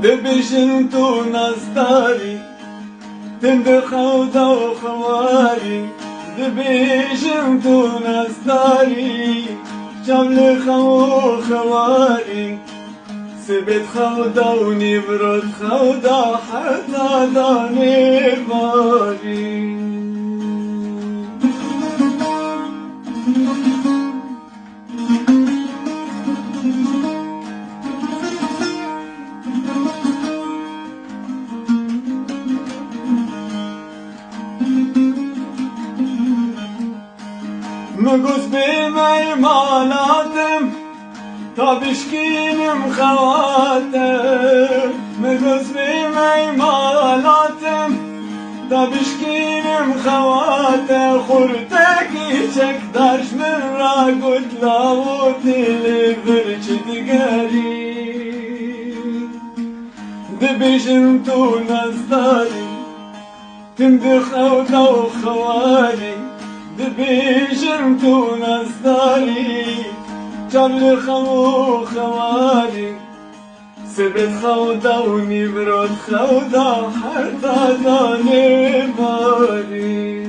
دبیشن تو نزداری تند خودا و خواری دبیشن تو نزداری جمل خو خواری سبت خودا و نیبرد خودا حتا دانی باری مگوز بیمی مالاتم تا بشکینم خواتم مگوز بیمی مالاتم تا بشکینم خواتم خورتکی چک داشت من را گد لاوتی لبرچ دگری دبیشن تو نزداری تند خودا و خواری دبیشن تو نزداری جمل خو خواری سبت خودا و نیبرد خودا حتا دانی باری